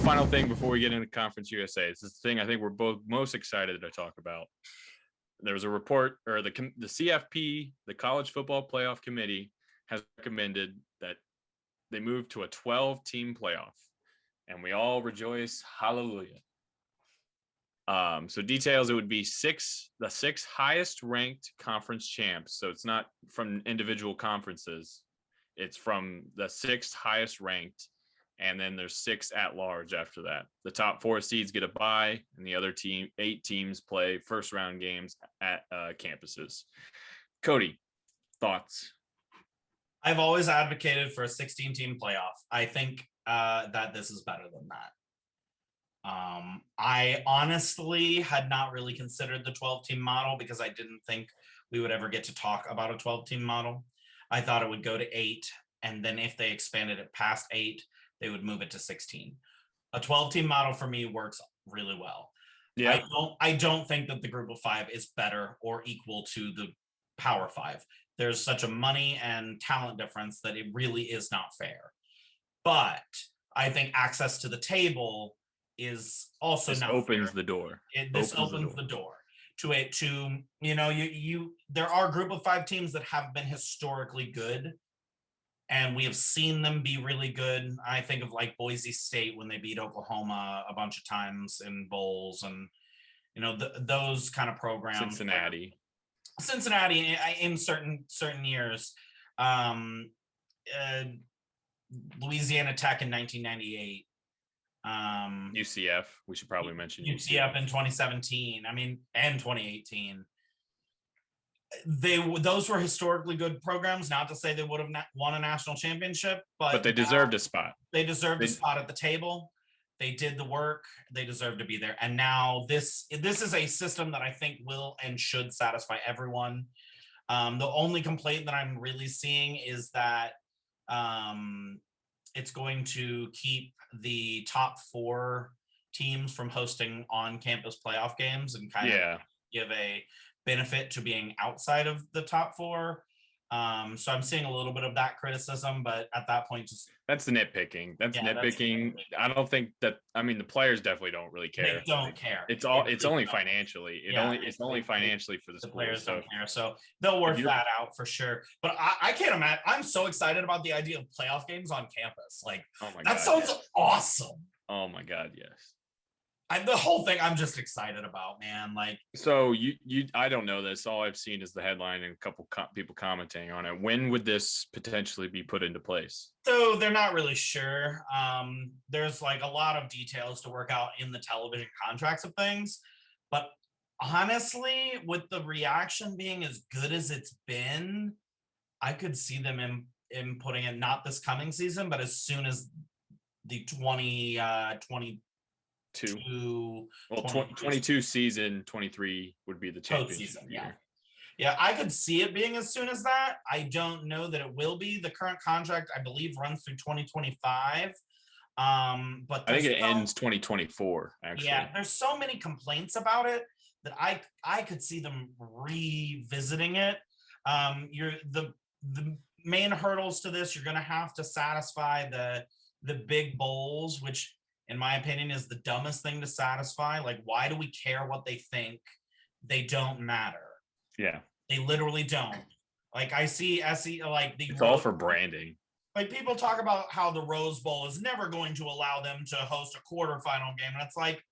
final thing before we get into Conference USA. This is the thing I think we're both most excited to talk about. There was a report, or the CFP, the College Football Playoff Committee, has recommended that they move to a 12-team playoff, and we all rejoice. Hallelujah. So details, it would be the six highest ranked conference champs. So it's not from individual conferences. It's from the sixth highest ranked. And then there's 6 at large after that. The top 4 seeds get a bye, and the other 8 teams play first round games at campuses. Cody, thoughts? I've always advocated for a 16-team playoff. I think that this is better than that. I honestly had not really considered the 12-team model because I didn't think we would ever get to talk about a 12-team model. I thought it would go to 8, and then if they expanded it past 8, they would move it to 16. A 12-team model for me works really well. Yeah. I don't think that the group of 5 is better or equal to the Power 5. There's such a money and talent difference that it really is not fair. But I think access to the table is also this not opens fair. the door. This opens the door to there are a group of 5 teams that have been historically good, and we have seen them be really good. I think of like Boise State when they beat Oklahoma a bunch of times in bowls, and those kind of programs. Cincinnati in certain years. Louisiana Tech in 1998. UCF, we should probably mention UCF in 2017. And 2018. Those were historically good programs. Not to say they would have won a national championship, but they deserved a spot. They deserved a spot at the table. They did the work. They deserve to be there. And now this is a system that I think will and should satisfy everyone. The only complaint that I'm really seeing is that it's going to keep the top 4 teams from hosting on-campus playoff games and kind of give a benefit to being outside of the top 4. So I'm seeing a little bit of that criticism, but at that point, that's the nitpicking. That's nitpicking. I don't think that. The players definitely don't really care. They don't care. It's only financially. It's only financially for the schools. Players don't care, so they'll work that out for sure. But I can't imagine. I'm so excited about the idea of playoff games on campus. Like, oh my God, that sounds awesome. Oh my God, yes. The whole thing I'm just excited about, man. Like, so I don't know this. All I've seen is the headline and a couple people commenting on it. When would this potentially be put into place? So they're not really sure. There's like a lot of details to work out in the television contracts of things, but honestly, with the reaction being as good as it's been, I could see them in putting it not this coming season, but as soon as the 2022 22 season, 23 would be the championship season. Yeah, I could see it being as soon as that. I don't know that it will be. The current contract, I believe, runs through 2025. But I think it ends 2024. Actually, yeah, there's so many complaints about it that I could see them revisiting it. The main hurdles to this, you're going to have to satisfy the big bowls, which, in my opinion, is the dumbest thing to satisfy. Like, why do we care what they think? They don't matter. Yeah. They literally don't. Like, I see like it's all for branding. Like, people talk about how the Rose Bowl is never going to allow them to host a quarterfinal game. And it's like,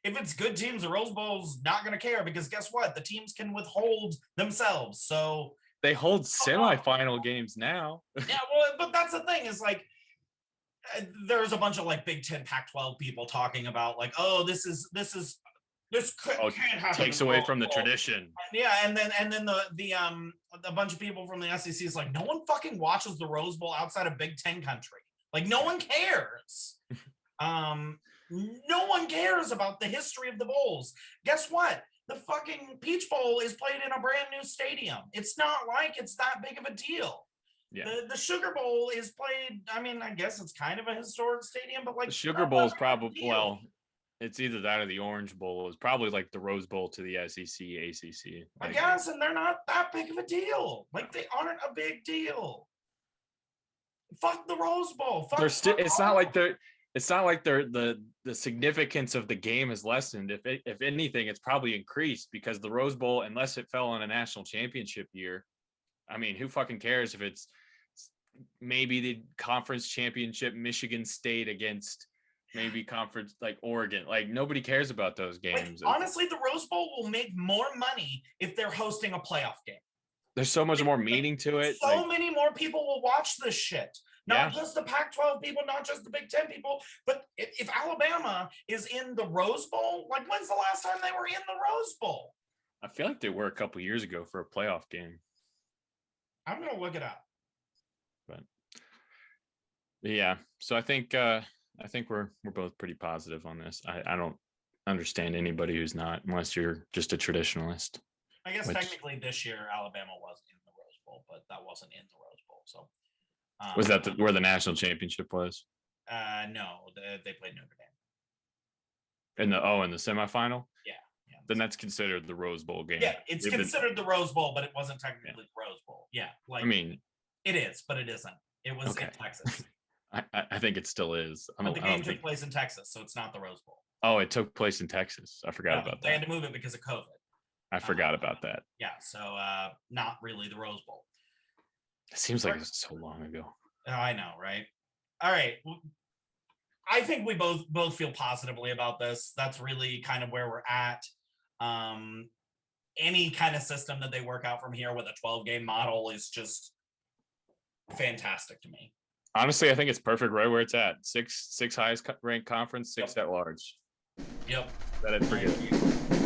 if it's good teams, the Rose Bowl's not going to care, because guess what? The teams can withhold themselves. So they hold semifinal games now. Yeah, well, but that's the thing, is like, there's a bunch of like Big Ten, Pac-12 people talking about like, oh, this can't happen. Takes away from the tradition. Yeah, and then the a bunch of people from the SEC is like, no one fucking watches the Rose Bowl outside of Big Ten country. Like, no one cares. No one cares about the history of the bowls. Guess what? The fucking Peach Bowl is played in a brand new stadium. It's not like it's that big of a deal. Yeah. The Sugar Bowl is played, I guess it's kind of a historic stadium, but like the Sugar Bowl is probably, it's either that or the Orange Bowl. Is probably like the Rose Bowl to the SEC, ACC. I guess, and they're not that big of a deal. Like, they aren't a big deal. Fuck the Rose Bowl. It's not like they're it's not like the significance of the game is lessened. If anything, it's probably increased because the Rose Bowl, unless it fell on a national championship year, I mean, who fucking cares if it's maybe the conference championship, Michigan State against maybe conference like Oregon. Like nobody cares about those games. Like, honestly, the Rose Bowl will make more money if they're hosting a playoff game. There's so much more meaning to it. So many more people will watch this shit. Not just the Pac-12 people, not just the Big Ten people, but if Alabama is in the Rose Bowl, like when's the last time they were in the Rose Bowl? I feel like they were a couple years ago for a playoff game. I'm gonna look it up. But yeah, so I think we're both pretty positive on this. I don't understand anybody who's not, unless you're just a traditionalist. I guess technically this year Alabama was in the Rose Bowl, but that wasn't in the Rose Bowl. So was that where the national championship was? No, they played Notre Dame. In the semifinal? Yeah. Then that's considered the Rose Bowl game. Yeah, it's considered the Rose Bowl, but it wasn't technically the Rose Bowl. Yeah, like I mean, it is, but it isn't. It was in Texas. I think it still is. But the game took place in Texas, so it's not the Rose Bowl. Oh, it took place in Texas. I forgot about that. They had to move it because of COVID. I forgot about that. Yeah, so not really the Rose Bowl. It seems like it's so long ago. Oh, I know, right? All right. I think we both feel positively about this. That's really kind of where we're at. Any kind of system that they work out from here with a 12-game model is just fantastic to me. Honestly, I think it's perfect right where it's at. Six highest ranked conference, 6 at large. Yep. That I'd forget.